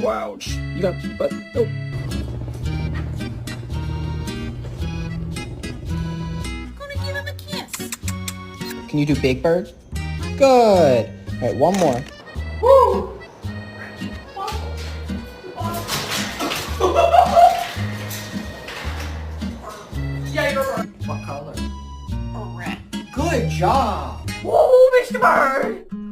Ouch. You got, but, oh. I'm gonna give him a kiss. Can you do Big Bird? Good. All right, one more. Woo! What color? Red. Good job. Woo, Mr. Bird!